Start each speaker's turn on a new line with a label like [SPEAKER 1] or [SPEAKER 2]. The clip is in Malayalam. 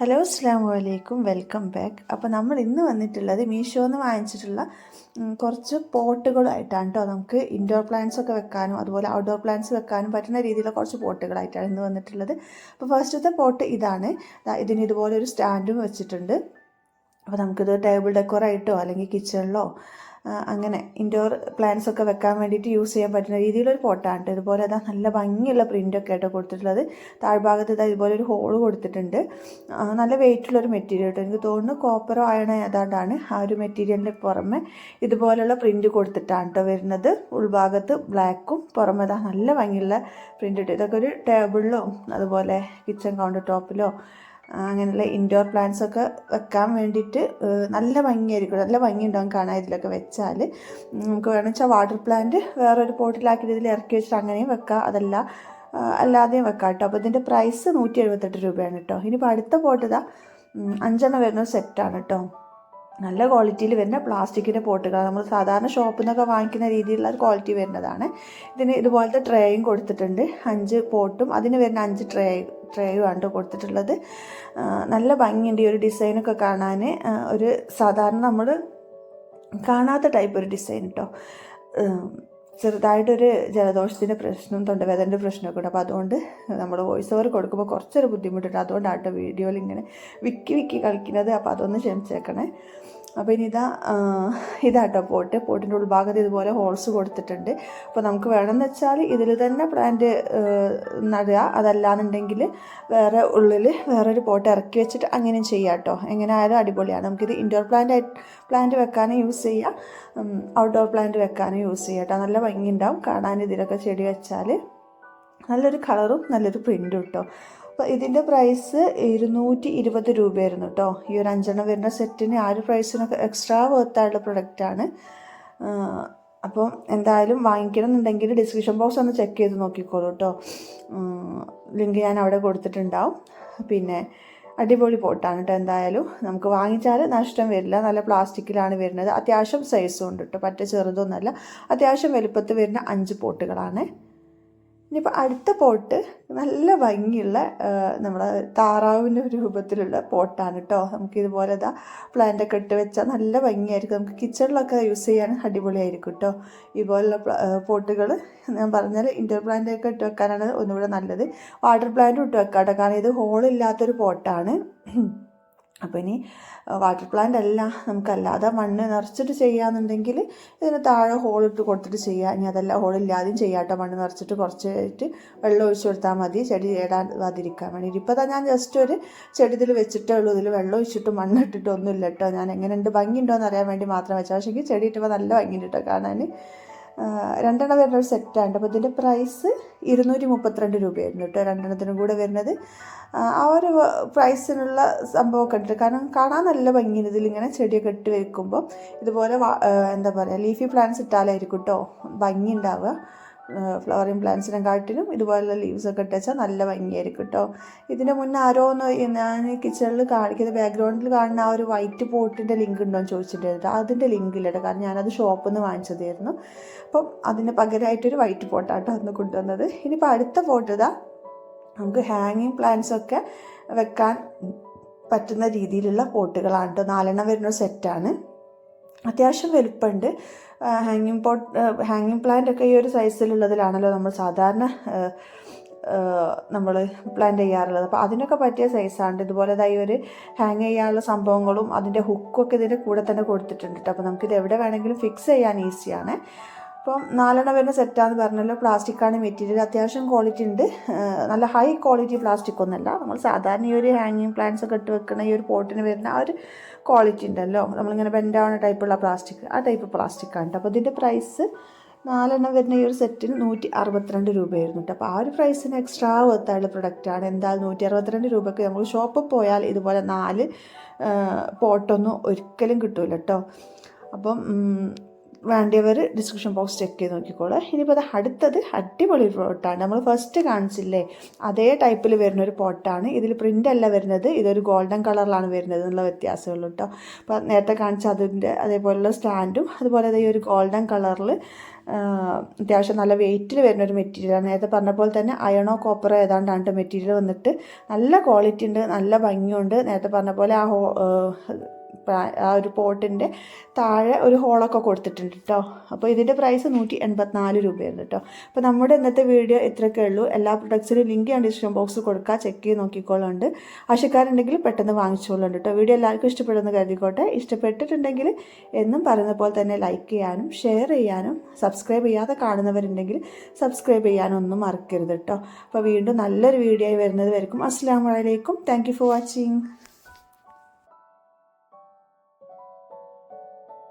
[SPEAKER 1] ഹലോ അസ്സാം വലൈക്കും, വെൽക്കം ബാക്ക്. അപ്പോൾ നമ്മൾ ഇന്ന് വന്നിട്ടുള്ളത് മീഷോന്ന് വാങ്ങിച്ചിട്ടുള്ള കുറച്ച് പോട്ടുകളായിട്ടാണ് കേട്ടോ. നമുക്ക് ഇൻഡോർ പ്ലാന്റ്സ് ഒക്കെ വെക്കാനും അതുപോലെ ഔട്ട്ഡോർ പ്ലാന്റ്സ് വെക്കാനും പറ്റുന്ന രീതിയിലുള്ള കുറച്ച് പോട്ടുകളായിട്ടാണ് ഇന്ന് വന്നിട്ടുള്ളത്. അപ്പോൾ ഫസ്റ്റത്തെ പോട്ട് ഇതാണ്. ഇതിന് ഇതുപോലെ ഒരു സ്റ്റാൻഡും വെച്ചിട്ടുണ്ട്. അപ്പോൾ നമുക്കിത് ടേബിൾ ഡെക്കോറായിട്ടോ അല്ലെങ്കിൽ കിച്ചണിലോ അങ്ങനെ ഇൻഡോർ പ്ലാന്റ്സ് ഒക്കെ വെക്കാൻ വേണ്ടിയിട്ട് യൂസ് ചെയ്യാൻ പറ്റുന്ന രീതിയിലൊരു പോട്ടാണ്. ഇതുപോലെ അതാ നല്ല ഭംഗിയുള്ള പ്രിൻ്റൊക്കെ ആയിട്ടോ കൊടുത്തിട്ടുള്ളത്. താഴ്ഭാഗത്ത് ഇതാ ഇതുപോലെ ഒരു ഹോൾ കൊടുത്തിട്ടുണ്ട്. നല്ല വെയിറ്റുള്ളൊരു മെറ്റീരിയൽ കേട്ടോ. എനിക്ക് തോന്നുന്നു കോപ്പറോ അയണോ ഏതാണ്ടാണ്. ആ ഒരു മെറ്റീരിയലിൻ്റെ പുറമെ ഇതുപോലുള്ള പ്രിൻ്റ് കൊടുത്തിട്ടാണ് കേട്ടോ വരുന്നത്. ഉൾഭാഗത്ത് ബ്ലാക്കും പുറമെ ഇതാ നല്ല ഭംഗിയുള്ള പ്രിൻ്റ് ഇട്ട്. ഇതൊക്കെ ഒരു ടേബിളിലോ അതുപോലെ കിച്ചൺ കൗണ്ടർ ടോപ്പിലോ അങ്ങനെയുള്ള ഇൻഡോർ പ്ലാന്റ്സ് ഒക്കെ വെക്കാൻ വേണ്ടിയിട്ട് നല്ല ഭംഗിയായിരിക്കും. നല്ല ഭംഗി ഉണ്ടാകും കാണാൻ ഇതിലൊക്കെ വെച്ചാൽ. നമുക്ക് വേണമെന്ന് വെച്ചാൽ വാട്ടർ പ്ലാന്റ് വേറൊരു പോട്ടിലാക്കിയിട്ട് ഇതിൽ ഇറക്കി വെച്ചിട്ട് അങ്ങനെയും വെക്കാം, അതല്ല അല്ലാതെയും വെക്കാം കേട്ടോ. അപ്പോൾ ഇതിൻ്റെ പ്രൈസ് 178 രൂപയാണ് കേട്ടോ. ഇനിയിപ്പോൾ അടുത്ത പോട്ട് ഇതാ 5 വരുന്ന സെറ്റാണ് കേട്ടോ. നല്ല ക്വാളിറ്റിയിൽ വരുന്ന പ്ലാസ്റ്റിക്കിൻ്റെ പോട്ടുകൾ നമ്മൾ സാധാരണ ഷോപ്പിൽ നിന്നൊക്കെ വാങ്ങിക്കുന്ന രീതിയിലുള്ള ഒരു ക്വാളിറ്റി വരുന്നതാണ്. ഇതിന് ഇതുപോലത്തെ ട്രേയും കൊടുത്തിട്ടുണ്ട്. 5 പോട്ടും അതിന് വരുന്ന 5 ട്രേയും ആണ് കൊടുത്തിട്ടുള്ളത്. നല്ല ഭംഗിയുണ്ട് ഈ ഒരു ഡിസൈനൊക്കെ കാണാൻ. ഒരു സാധാരണ നമ്മൾ കാണാത്ത ടൈപ്പ് ഒരു ഡിസൈൻ കേട്ടോ. ചെറുതായിട്ടൊരു ജലദോഷത്തിൻ്റെ പ്രശ്നം, തൊണ്ടവേദനയുടെ പ്രശ്നമൊക്കെ ഉണ്ട്. അപ്പോൾ അതുകൊണ്ട് നമ്മൾ വോയിസ് ഓവർ കൊടുക്കുമ്പോൾ കുറച്ചൊരു ബുദ്ധിമുട്ടുണ്ട്. അതുകൊണ്ടാട്ടോ വീഡിയോയിൽ ഇങ്ങനെ വിക്കി കളിക്കുന്നത്. അപ്പോൾ അതൊന്ന് ക്ഷമിച്ചേക്കണേ. അപ്പോൾ ഇനി ഇതാട്ടോ പോട്ടിൻ്റെ ഉൾഭാഗത്ത് ഇതുപോലെ ഹോൾസ് കൊടുത്തിട്ടുണ്ട്. അപ്പോൾ നമുക്ക് വേണമെന്ന് വെച്ചാൽ ഇതിൽ തന്നെ പ്ലാന്റ് നടുക, അതല്ലാന്നുണ്ടെങ്കിൽ വേറെ ഉള്ളിൽ വേറൊരു പോട്ട് ഇറക്കി വെച്ചിട്ട് അങ്ങനെയും ചെയ്യാം കേട്ടോ. എങ്ങനെ ആയാലും അടിപൊളിയാണ്. നമുക്കിത് ഇൻഡോർ പ്ലാന്റ് വെക്കാനും യൂസ് ചെയ്യാം, ഔട്ട്ഡോർ പ്ലാന്റ് വെക്കാനും യൂസ് ചെയ്യാം കേട്ടോ. നല്ല ഭംഗി ഉണ്ടാവും കാണാൻ. ഇതിലൊക്കെ ചെടി വെച്ചാൽ നല്ലൊരു കളറും നല്ലൊരു പ്രിൻറ്റും കേട്ടോ. അപ്പോൾ ഇതിൻ്റെ പ്രൈസ് 220 രൂപയായിരുന്നു കേട്ടോ. ഈ ഒരു 5 വരുന്ന സെറ്റിന് ആ ഒരു പ്രൈസിനൊക്കെ എക്സ്ട്രാ വർത്തായുള്ള പ്രൊഡക്റ്റാണ്. അപ്പം എന്തായാലും വാങ്ങിക്കണം എന്നുണ്ടെങ്കിൽ ഡിസ്ക്രിപ്ഷൻ ബോക്സ് ഒന്ന് ചെക്ക് ചെയ്ത് നോക്കിക്കോളൂ കേട്ടോ. ലിങ്ക് ഞാൻ അവിടെ കൊടുത്തിട്ടുണ്ടാവും. പിന്നെ അടിപൊളി പോട്ടാണ് കേട്ടോ. എന്തായാലും നമുക്ക് വാങ്ങിച്ചാൽ നഷ്ടം വരില്ല. നല്ല പ്ലാസ്റ്റിക്കിലാണ് വരുന്നത്. അത്യാവശ്യം സൈസും ഉണ്ട് കേട്ടോ. പറ്റ ചെറുതൊന്നുമല്ല. അത്യാവശ്യം വലുപ്പത്തിൽ വരുന്ന 5 പോട്ടുകളാണ്. ഇനിയിപ്പോൾ അടുത്ത പോട്ട് നല്ല ഭംഗിയുള്ള നമ്മുടെ താറാവിൻ്റെ രൂപത്തിലുള്ള പോട്ടാണ് കേട്ടോ. നമുക്കിതുപോലെ പ്ലാന്റൊക്കെ ഇട്ട് വെച്ചാൽ നല്ല ഭംഗിയായിരിക്കും. നമുക്ക് കിച്ചണിലൊക്കെ യൂസ് ചെയ്യാൻ അടിപൊളിയായിരിക്കും കേട്ടോ. ഇതുപോലുള്ള പോട്ടുകൾ ഞാൻ പറഞ്ഞാൽ ഇൻഡോർ പ്ലാന്റൊക്കെ ഇട്ട് വെക്കാനാണ് ഒന്നുകൂടെ നല്ലത്. വാട്ടർ പ്ലാന്റും ഇട്ട് വെക്കാം കേട്ടോ. കാരണം ഇത് ഹോളില്ലാത്തൊരു പോട്ടാണ്. അപ്പോൾ ഇനി വാട്ടർ പ്ലാന്റ് അല്ല, നമുക്കല്ലാതെ മണ്ണ് നിറച്ചിട്ട് ചെയ്യാന്നുണ്ടെങ്കിൽ ഇതിന് താഴെ ഹോളിട്ട് കൊടുത്തിട്ട് ചെയ്യാം. ഇനി അതല്ല ഹോളില്ലാതെയും ചെയ്യാം കേട്ടോ. മണ്ണ് നിറച്ചിട്ട് കുറച്ചായിട്ട് വെള്ളം ഒഴിച്ചു കൊടുത്താൽ മതി, ചെടി ഇടാതിരിക്കാൻ വേണ്ടി. ഇപ്പോൾ ഞാൻ ജസ്റ്റ് ഒരു ചെടി ഇതിൽ വെച്ചിട്ടേ ഉള്ളൂ. ഇതിൽ വെള്ളം ഒഴിച്ചിട്ട് മണ്ണിട്ടിട്ടൊന്നുമില്ല കേട്ടോ. ഞാൻ എങ്ങനെയുണ്ട് ഭംഗിയുണ്ടോ എന്ന് അറിയാൻ വേണ്ടി മാത്രം വെച്ചാൽ. പക്ഷേ ചെടി ഇട്ടപ്പോൾ നല്ല ഭംഗിയുണ്ട് കേട്ടോ കാണാൻ. 2 വരുന്ന ഒരു സെറ്റാണ്. അപ്പോൾ ഇതിൻ്റെ പ്രൈസ് 232 രൂപയായിരുന്നു കേട്ടോ. 2 കൂടെ വരുന്നത്. ആ ഒരു പ്രൈസിനുള്ള സംഭവമൊക്കെ ഉണ്ട്. കാരണം കാണാൻ നല്ല ഭംഗിയാണ്. ഇതിലിങ്ങനെ ചെടിയൊക്കെ ഇട്ട് വെക്കുമ്പോൾ ഇതുപോലെ എന്താ പറയുക, ലീഫി പ്ലാന്റ്സ് ഇട്ടാലായിരിക്കും കേട്ടോ ഭംഗി ഉണ്ടാവുക. ഫ്ലവറിങ് പ്ലാന്റ്സിനെക്കാട്ടിലും ഇതുപോലുള്ള ലീവ്സൊക്കെ ഇട്ട് വെച്ചാൽ നല്ല ഭംഗിയായിരിക്കും കേട്ടോ. ഇതിൻ്റെ മുന്നേ ആരോന്ന് ഞാൻ കിച്ചണിൽ കാണിക്കുന്ന ബാക്ക്ഗ്രൗണ്ടിൽ കാണുന്ന ആ ഒരു വൈറ്റ് പോട്ടിൻ്റെ ലിങ്ക് ഉണ്ടോ എന്ന് ചോദിച്ചിട്ടുണ്ടായിരുന്നു. അതിൻ്റെ ലിങ്ക് ഇല്ല കേട്ടോ. കാരണം ഞാനത് ഷോപ്പിൽ നിന്ന് വാങ്ങിച്ചതായിരുന്നു. അപ്പം അതിന് പകരമായിട്ടൊരു വൈറ്റ് പോട്ടാട്ടോ അന്ന് കൊണ്ടുവന്നത്. ഇനിയിപ്പോൾ അടുത്ത പോട്ട് നമുക്ക് ഹാങ്ങിങ് പ്ലാന്റ്സൊക്കെ വെക്കാൻ പറ്റുന്ന രീതിയിലുള്ള പോട്ടുകളാണ് കേട്ടോ. 4 വരുന്നൊരു സെറ്റാണ്. അത്യാവശ്യം വലുപ്പമുണ്ട്. ഹാങ്ങിങ് പ്ലാന്റ് ഒക്കെ ഈ ഒരു സൈസിലുള്ളതിലാണല്ലോ നമ്മൾ സാധാരണ നമ്മൾ പ്ലാന്റ് ചെയ്യാറുള്ളത്. അപ്പോൾ അതിനൊക്കെ പറ്റിയ സൈസാണ്. ഇതുപോലെ ഈ ഒരു ഹാങ് ചെയ്യാനുള്ള സംഭവങ്ങളും അതിൻ്റെ ഹുക്കൊക്കെ ഇതിൻ്റെ കൂടെ തന്നെ കൊടുത്തിട്ടുണ്ട് കേട്ടോ. അപ്പോൾ നമുക്കിത് എവിടെ വേണമെങ്കിലും ഫിക്സ് ചെയ്യാൻ ഈസിയാണ്. അപ്പം 4 വരുന്ന സെറ്റാന്ന് പറഞ്ഞല്ലോ. പ്ലാസ്റ്റിക്കാണ് മെറ്റീരിയൽ. അത്യാവശ്യം ക്വാളിറ്റി ഉണ്ട്. നല്ല ഹൈ ക്വാളിറ്റി പ്ലാസ്റ്റിക് ഒന്നുമല്ല. നമ്മൾ സാധാരണ ഈ ഒരു ഹാങ്ങിങ് പ്ലാന്റ്സ് ഒക്കെ ഇട്ട് വെക്കുന്ന ഈ ഒരു പോട്ടിന് വരുന്ന ആ ഒരു ക്വാളിറ്റി ഉണ്ടല്ലോ, നമ്മളിങ്ങനെ ബെൻഡാവുന്ന ടൈപ്പുള്ള പ്ലാസ്റ്റിക്, ആ ടൈപ്പ് പ്ലാസ്റ്റിക്കാണ് കേട്ടോ. അപ്പോൾ ഇതിൻ്റെ പ്രൈസ് 4 വരുന്ന ഈ ഒരു സെറ്റിന് 162 രൂപയായിരുന്നു കേട്ടോ. അപ്പോൾ ആ ഒരു പ്രൈസിന് എക്സ്ട്രാ വർത്തായുള്ള പ്രൊഡക്റ്റാണ്. എന്തായാലും 162 രൂപയ്ക്ക് നമ്മൾ ഷോപ്പിൽ പോയാൽ ഇതുപോലെ 4 പോട്ടൊന്നും ഒരിക്കലും കിട്ടില്ല കേട്ടോ. അപ്പം വേണ്ടിയവർ ഡിസ്ക്രിപ്ഷൻ ബോക്സ് ചെക്ക് ചെയ്ത് നോക്കിക്കോളൂ. ഇനിയിപ്പോൾ അത് അടുത്തത് അടിപൊളി പോട്ടാണ്. നമ്മൾ ഫസ്റ്റ് കാണിച്ചില്ലേ അതേ ടൈപ്പിൽ വരുന്ന ഒരു പോട്ടാണ്. ഇതിൽ പ്രിൻ്റ് അല്ല വരുന്നത്, ഇതൊരു ഗോൾഡൻ കളറിലാണ് വരുന്നത് എന്നുള്ള വ്യത്യാസമുള്ളൂ കേട്ടോ. അപ്പോൾ നേരത്തെ കാണിച്ച അതിൻ്റെ അതേപോലെയുള്ള സ്റ്റാൻഡും അതുപോലെ ഈ ഒരു ഗോൾഡൻ കളറിൽ അത്യാവശ്യം നല്ല വെയിറ്റിൽ വരുന്ന ഒരു മെറ്റീരിയലാണ്. നേരത്തെ പറഞ്ഞ പോലെ തന്നെ അയണോ കോപ്പറോ ഏതാണ്ടാണ് മെറ്റീരിയൽ വന്നിട്ട് നല്ല ക്വാളിറ്റി ഉണ്ട്, നല്ല ഭംഗിയുണ്ട്. നേരത്തെ പറഞ്ഞ പോലെ ആ ഒരു പോട്ടിൻ്റെ താഴെ ഒരു ഹോളൊക്കെ കൊടുത്തിട്ടുണ്ട് കേട്ടോ. അപ്പോൾ ഇതിൻ്റെ പ്രൈസ് 184 രൂപയാണ് കേട്ടോ. അപ്പോൾ നമ്മുടെ ഇന്നത്തെ വീഡിയോ ഇത്രയൊക്കെ ഉള്ളൂ. എല്ലാ പ്രൊഡക്ട്സിനും ലിങ്ക് ഞാൻ ഡിസ്ക്രിപ്ഷൻ ബോക്സിൽ കൊടുക്കുക, ചെക്ക് ചെയ്ത് നോക്കിക്കോളുണ്ട്. ആവശ്യക്കാരുണ്ടെങ്കിൽ പെട്ടെന്ന് വാങ്ങിച്ചോളുണ്ട് കേട്ടോ. വീഡിയോ എല്ലാവർക്കും ഇഷ്ടപ്പെടുമെന്ന് കരുതിക്കോട്ടെ. ഇഷ്ടപ്പെട്ടിട്ടുണ്ടെങ്കിൽ എന്നും പറയുന്ന പോലെ തന്നെ ലൈക്ക് ചെയ്യാനും ഷെയർ ചെയ്യാനും സബ്സ്ക്രൈബ് ചെയ്യാതെ കാണുന്നവരുണ്ടെങ്കിൽ സബ്സ്ക്രൈബ് ചെയ്യാനും ഒന്നും മറക്കരുത് കേട്ടോ. അപ്പോൾ വീണ്ടും നല്ലൊരു വീഡിയോ ആയി വരുന്നത് വരെയും അസ്സലാമു അലൈക്കും. Thank you for watching.